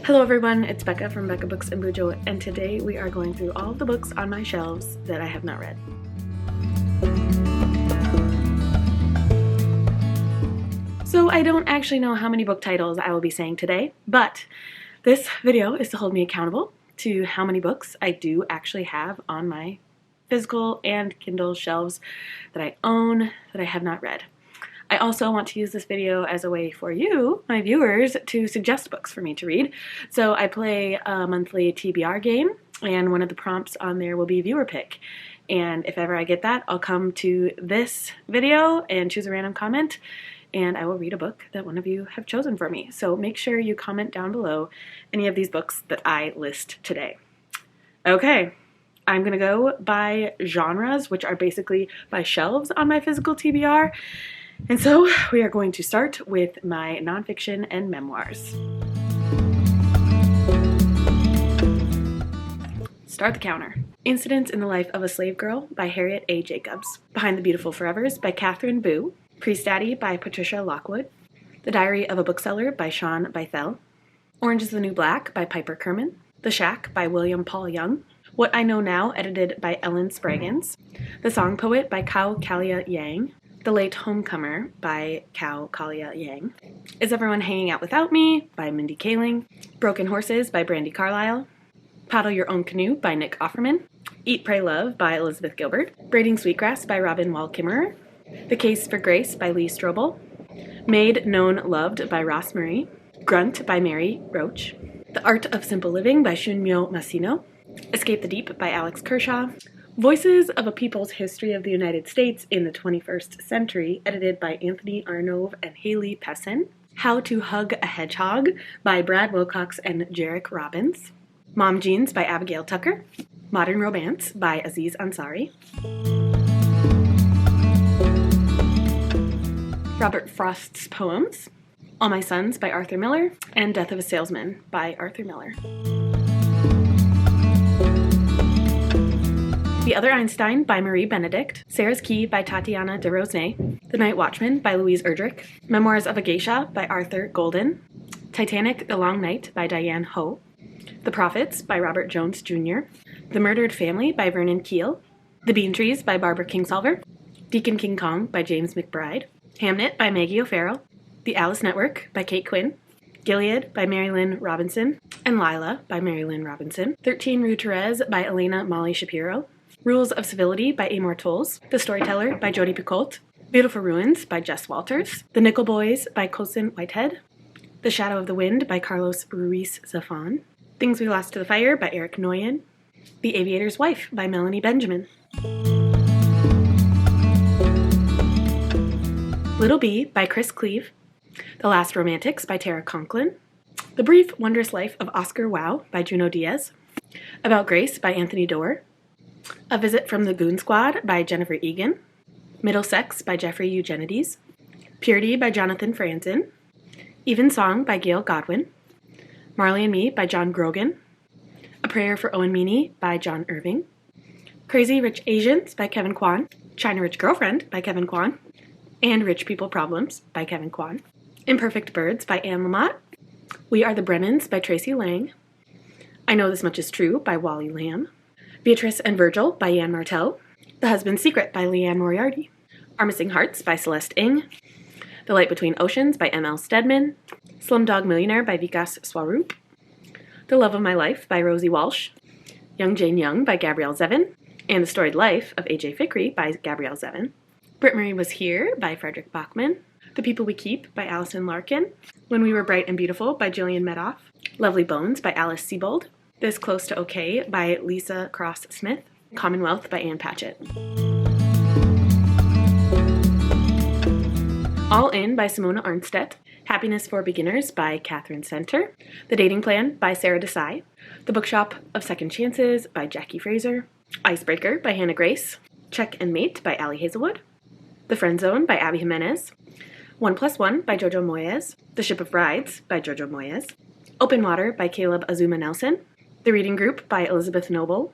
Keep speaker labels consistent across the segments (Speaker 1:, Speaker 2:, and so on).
Speaker 1: Hello everyone, it's Becca from Becca Books and Bujo, and today we are going through all of the books on my shelves that I have not read. So I don't actually know how many book titles I will be saying today, but this video is to hold me accountable to how many books I do actually have on my physical and Kindle shelves that I own that I have not read. I also want to use this video as a way for you, my viewers, to suggest books for me to read. So I play a monthly TBR game, and one of the prompts on there will be viewer pick. And if ever I get that, I'll come to this video and choose a random comment, and I will read a book that one of you have chosen for me. So make sure you comment down below any of these books that I list today. Okay, I'm going to go by genres, which are basically by shelves on my physical TBR. And so we are going to start with my nonfiction and memoirs. Start the counter. Incidents in the Life of a Slave Girl by Harriet A. Jacobs. Behind the Beautiful Forevers by Catherine Boo. Priest Daddy by Patricia Lockwood. The Diary of a Bookseller by Sean Bythell. Orange is the New Black by Piper Kerman. The Shack by William Paul Young. What I Know Now, edited by Ellen Spraggins. The Song Poet by Kao Kalia Yang. The Late Homecomer by Kao Kalia Yang. Is Everyone Hanging Out Without Me by Mindy Kaling. Broken Horses by Brandy Carlisle. Paddle Your Own Canoe by Nick Offerman. Eat, Pray, Love by Elizabeth Gilbert. Braiding Sweetgrass by Robin Wall Kimmerer. The Case for Grace by Lee Strobel. Made, Known, Loved by Ross Murray. Grunt by Mary Roach. The Art of Simple Living by Shunmyo Masino. Escape the Deep by Alex Kershaw. Voices of a People's History of the United States in the 21st Century, edited by Anthony Arnove and Haley Pessin. How to Hug a Hedgehog by Brad Wilcox and Jarek Robbins. Mom Jeans by Abigail Tucker. Modern Romance by Aziz Ansari. Robert Frost's Poems. All My Sons by Arthur Miller. And Death of a Salesman by Arthur Miller. The Other Einstein by Marie Benedict. Sarah's Key by Tatiana de Rosnay. The Night Watchman by Louise Erdrich. Memoirs of a Geisha by Arthur Golden. Titanic, The Long Night by Diane Ho. The Prophets by Robert Jones Jr. The Murdered Family by Vernon Keel. The Bean Trees by Barbara Kingsolver. Deacon King Kong by James McBride. Hamnet by Maggie O'Farrell. The Alice Network by Kate Quinn. Gilead by Mary Lynn Robinson. And Lila by Mary Lynn Robinson. 13 Rue Thérèse by Elena Molly Shapiro. Rules of Civility by Amor Tolls. The Storyteller by Jodi Picoult. Beautiful Ruins by Jess Walters. The Nickel Boys by Colson Whitehead. The Shadow of the Wind by Carlos Ruiz Zafón. Things We Lost to the Fire by Eric Nguyen. The Aviator's Wife by Melanie Benjamin. Little Bee by Chris Cleave. The Last Romantics by Tara Conklin. The Brief Wondrous Life of Oscar Wilde by Junot Diaz. About Grace by Anthony Doerr. A Visit from the Goon Squad by Jennifer Egan. Middlesex by Jeffrey Eugenides. Purity by Jonathan Franzen. Even Song by Gail Godwin. Marley and Me by John Grogan. A Prayer for Owen Meany by John Irving. Crazy Rich Asians by Kevin Kwan. China Rich Girlfriend by Kevin Kwan. And Rich People Problems by Kevin Kwan. Imperfect Birds by Anne Lamott. We Are the Brennans by Tracy Lang. I Know This Much Is True by Wally Lamb. Beatrice and Virgil by Yann Martel. The Husband's Secret by Leanne Moriarty. Our Missing Hearts by Celeste Ng. The Light Between Oceans by M.L. Stedman. Slumdog Millionaire by Vikas Swaroop. The Love of My Life by Rosie Walsh. Young Jane Young by Gabrielle Zevin. And The Storied Life of A.J. Fikry by Gabrielle Zevin. Britt Marie Was Here by Frederick Bachman. The People We Keep by Allison Larkin. When We Were Bright and Beautiful by Jillian Medoff. Lovely Bones by Alice Sebold. This Close to Okay by Lisa Cross Smith. Commonwealth by Ann Patchett. All In by Simona Arnstedt. Happiness for Beginners by Catherine Center. The Dating Plan by Sarah Desai. The Bookshop of Second Chances by Jackie Fraser. Icebreaker by Hannah Grace. Check and Mate by Allie Hazelwood. The Friend Zone by Abby Jimenez. 1+1 by Jojo Moyes. The Ship of Brides by Jojo Moyes. Open Water by Caleb Azuma Nelson. The Reading Group by Elizabeth Noble.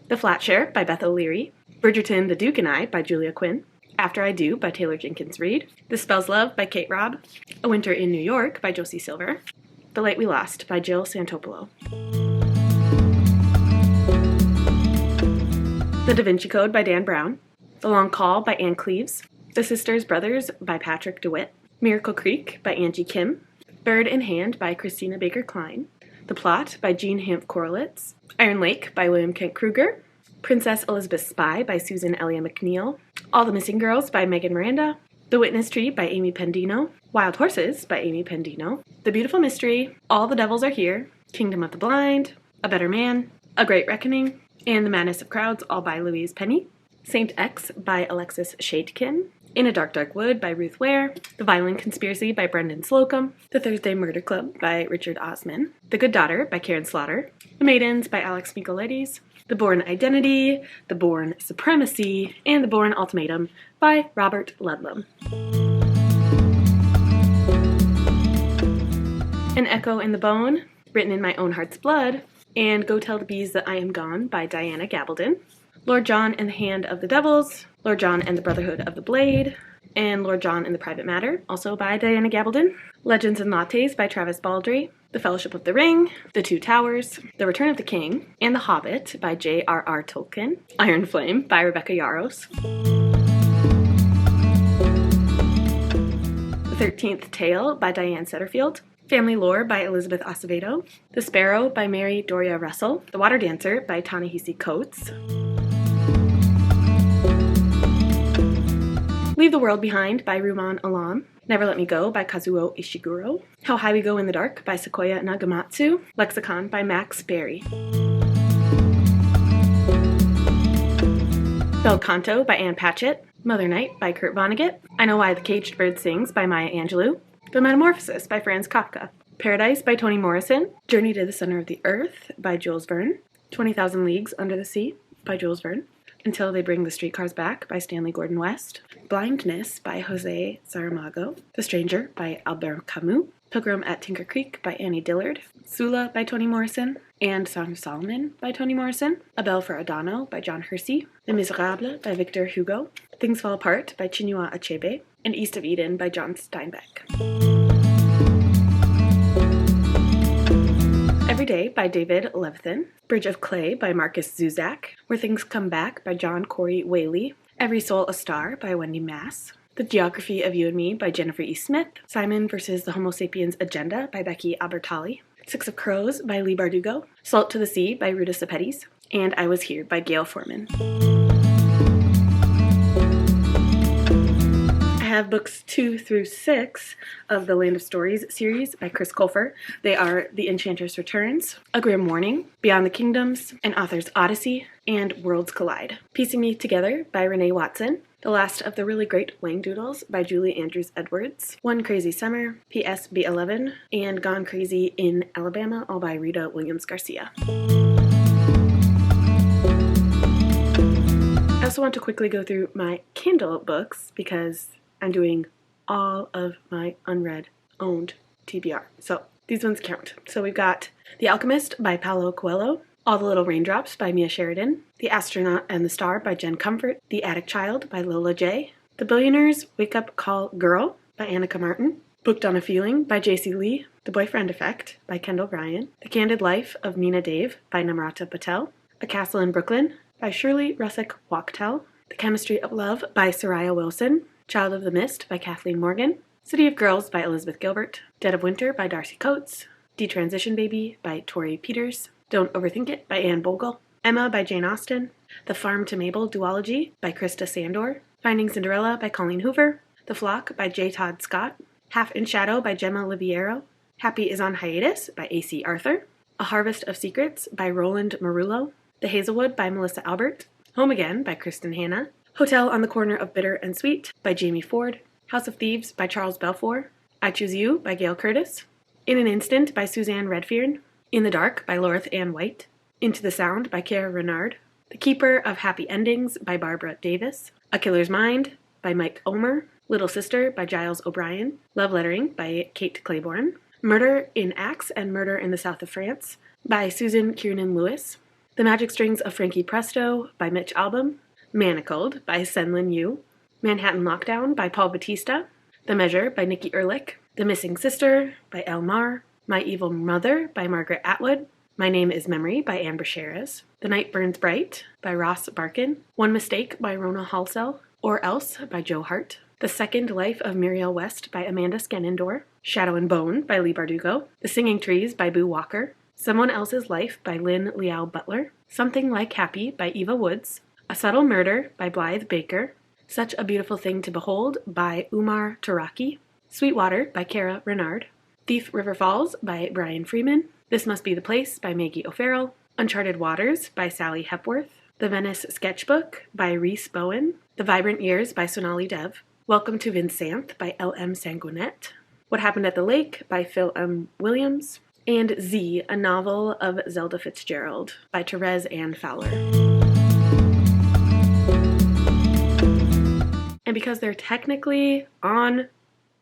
Speaker 1: The Flat Share by Beth O'Leary. Bridgerton, The Duke and I by Julia Quinn. After I Do by Taylor Jenkins Reid. This Spells Love by Kate Robb. A Winter in New York by Josie Silver. The Light We Lost by Jill Santopolo. The Da Vinci Code by Dan Brown. The Long Call by Ann Cleves. The Sisters Brothers by Patrick DeWitt. Miracle Creek by Angie Kim. Bird in Hand by Christina Baker Klein. The Plot by Jean Hamp Korelitz. Iron Lake by William Kent Kruger. Princess Elizabeth's Spy by Susan Elia McNeil. All the Missing Girls by Megan Miranda. The Witness Tree by Amy Pendino. Wild Horses by Amy Pendino. The Beautiful Mystery. All the Devils Are Here. Kingdom of the Blind. A Better Man. A Great Reckoning. And The Madness of Crowds, all by Louise Penny. Saint X by Alexis Shadekin. In a Dark, Dark Wood by Ruth Ware. The Violin Conspiracy by Brendan Slocum. The Thursday Murder Club by Richard Osman. The Good Daughter by Karen Slaughter. The Maidens by Alex Michaelides. The Bourne Identity, The Bourne Supremacy, and The Bourne Ultimatum by Robert Ludlum. An Echo in the Bone, written in my own heart's blood, and Go Tell the Bees That I Am Gone by Diana Gabaldon. Lord John and the Hand of the Devils, Lord John and the Brotherhood of the Blade, and Lord John and the Private Matter, also by Diana Gabaldon. Legends and Lattes by Travis Baldry. The Fellowship of the Ring, The Two Towers, The Return of the King, and The Hobbit by J.R.R. Tolkien. Iron Flame by Rebecca Yarros. The 13th Tale by Diane Setterfield. Family Lore by Elizabeth Acevedo. The Sparrow by Mary Doria Russell. The Water Dancer by Ta-Nehisi Coates. Leave the World Behind by Rumaan Alam. Never Let Me Go by Kazuo Ishiguro. How High We Go in the Dark by Sequoia Nagamatsu. Lexicon by Max Berry. Bel Canto by Anne Patchett. Mother Night by Kurt Vonnegut. I Know Why the Caged Bird Sings by Maya Angelou. The Metamorphosis by Franz Kafka. Paradise by Toni Morrison. Journey to the Center of the Earth by Jules Verne. 20,000 Leagues Under the Sea by Jules Verne. Until They Bring the Streetcars Back by Stanley Gordon West. Blindness by Jose Saramago. The Stranger by Albert Camus. Pilgrim at Tinker Creek by Annie Dillard. Sula by Toni Morrison. And Song of Solomon by Toni Morrison. A Bell for Adano by John Hersey. Les Miserables by Victor Hugo. Things Fall Apart by Chinua Achebe. And East of Eden by John Steinbeck. Every Day by David Levithan. Bridge of Clay by Marcus Zuzak. Where Things Come Back by John Corey Whaley. Every Soul a Star by Wendy Mass. The Geography of You and Me by Jennifer E. Smith. Simon vs. the Homo Sapiens Agenda by Becky Albertalli. Six of Crows by Lee Bardugo. Salt to the Sea by Ruta Sepetys. And I Was Here by Gail Foreman. I have books 2 through 6 of the Land of Stories series by Chris Colfer. They are The Enchantress Returns, A Grim Warning, Beyond the Kingdoms, An Author's Odyssey, and Worlds Collide. Piecing Me Together by Renee Watson. The Last of the Really Great Wang Doodles by Julie Andrews Edwards. One Crazy Summer, P.S. B11, and Gone Crazy in Alabama, all by Rita Williams Garcia. I also want to quickly go through my Kindle books because I'm doing all of my unread owned TBR. So these ones count. So we've got The Alchemist by Paulo Coelho. All the Little Raindrops by Mia Sheridan. The Astronaut and the Star by Jen Comfort. The Attic Child by Lola J. The Billionaire's Wake Up Call Girl by Annika Martin. Booked on a Feeling by J.C. Lee. The Boyfriend Effect by Kendall Ryan. The Candid Life of Meena Dave by Namrata Patel. A Castle in Brooklyn by Shirley Russick Wachtell. The Chemistry of Love by Soraya Wilson. Child of the Mist by Kathleen Morgan. City of Girls by Elizabeth Gilbert. Dead of Winter by Darcy Coates. Detransition Baby by Tori Peters. Don't Overthink It by Anne Bogle. Emma by Jane Austen. The Farm to Mabel duology by Krista Sandor. Finding Cinderella by Colleen Hoover. The Flock by J. Todd Scott. Half in Shadow by Gemma Liviero. Happy is on Hiatus by A.C. Arthur. A Harvest of Secrets by Roland Marullo. The Hazelwood by Melissa Albert. Home Again by Kristen Hanna. Hotel on the Corner of Bitter and Sweet by Jamie Ford. House of Thieves by Charles Belfour. I Choose You by Gail Curtis. In an Instant by Suzanne Redfern. In the Dark by Lorith Ann White. Into the Sound by Kara Renard. The Keeper of Happy Endings by Barbara Davis. A Killer's Mind by Mike Ulmer. Little Sister by Giles O'Brien. Love Lettering by Kate Claiborne. Murder in Axe and Murder in the South of France by Susan Kiernan Lewis. The Magic Strings of Frankie Presto by Mitch Albom. Manacled by Senlin Yu. Manhattan Lockdown by Paul Batista. The Measure by Nikki Ehrlich. The Missing Sister by Elle Marr. My Evil Mother by Margaret Atwood, My Name is Memory by Anne Brasheres, The Night Burns Bright by Ross Barkin, One Mistake by Rona Halsell, Or Else by Joe Hart, The Second Life of Muriel West by Amanda Scanandor, Shadow and Bone by Leigh Bardugo, The Singing Trees by Boo Walker, Someone Else's Life by Lynn Liao Butler, Something Like Happy by Eva Woods, A Subtle Murder by Blythe Baker, Such a Beautiful Thing to Behold by Umar Taraki, Sweetwater by Kara Renard, Thief River Falls by Brian Freeman, This Must Be the Place by Maggie O'Farrell, Uncharted Waters by Sally Hepworth, The Venice Sketchbook by Rhys Bowen, The Vibrant Years by Sonali Dev, Welcome to Vinsanth by L.M. Sanguinet, What Happened at the Lake by Phil M. Williams, and Z, a novel of Zelda Fitzgerald by Therese Ann Fowler. And because they're technically on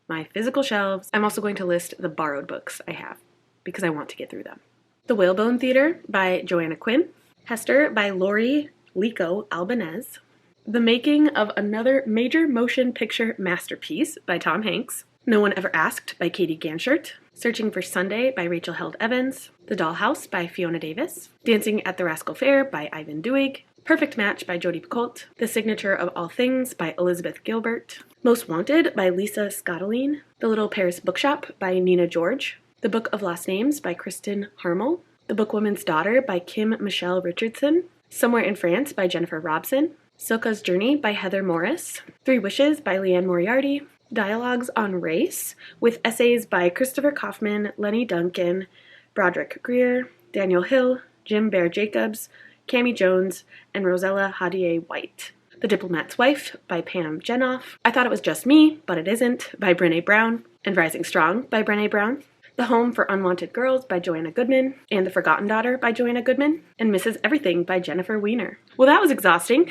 Speaker 1: my physical shelves, I'm also going to list the borrowed books I have because I want to get through them. The Whalebone Theater by Joanna Quinn, Hester by Lori Lico Albanese, The Making of Another Major Motion Picture Masterpiece by Tom Hanks, No One Ever Asked by Katie Ganshert, Searching for Sunday by Rachel Held Evans, The Dollhouse by Fiona Davis, Dancing at the Rascal Fair by Ivan Duig, Perfect Match by Jodi Picoult, The Signature of All Things by Elizabeth Gilbert, Most Wanted by Lisa Scottoline, The Little Paris Bookshop by Nina George, The Book of Lost Names by Kristen Harmel, The Bookwoman's Daughter by Kim Michelle Richardson, Somewhere in France by Jennifer Robson, Silka's Journey by Heather Morris, Three Wishes by Leanne Moriarty, Dialogues on Race, with essays by Christopher Kaufman, Lenny Duncan, Broderick Greer, Daniel Hill, Jim Bear Jacobs, Cami Jones, and Rosella Hadier-White. The Diplomat's Wife by Pam Jenoff, I Thought It Was Just Me, But It Isn't by Brené Brown, and Rising Strong by Brené Brown, The Home for Unwanted Girls by Joanna Goodman, and The Forgotten Daughter by Joanna Goodman, and Mrs. Everything by Jennifer Weiner. Well, that was exhausting.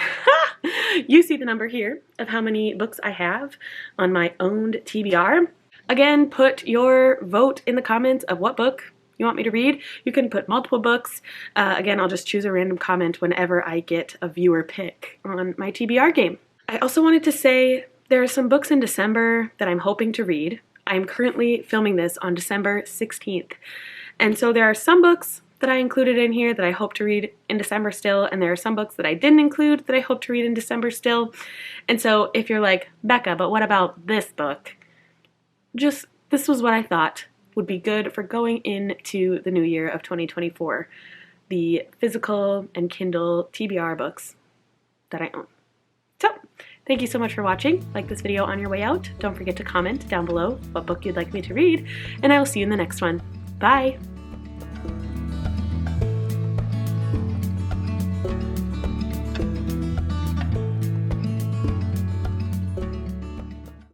Speaker 1: You see the number here of how many books I have on my owned TBR. Again, put your vote in the comments of what book you want me to read. You can put multiple books. Again, I'll just choose a random comment whenever I get a viewer pick on my TBR game. I also wanted to say there are some books in December that I'm hoping to read. I'm currently filming this on December 16th. And so there are some books that I included in here that I hope to read in December still, and there are some books that I didn't include that I hope to read in December still. And so if you're like, Becca, but what about this book? Just, this was what I thought would be good for going into the new year of 2024. The physical and Kindle TBR books that I own. So, thank you so much for watching. Like this video on your way out. Don't forget to comment down below what book you'd like me to read, and I will see you in the next one. Bye!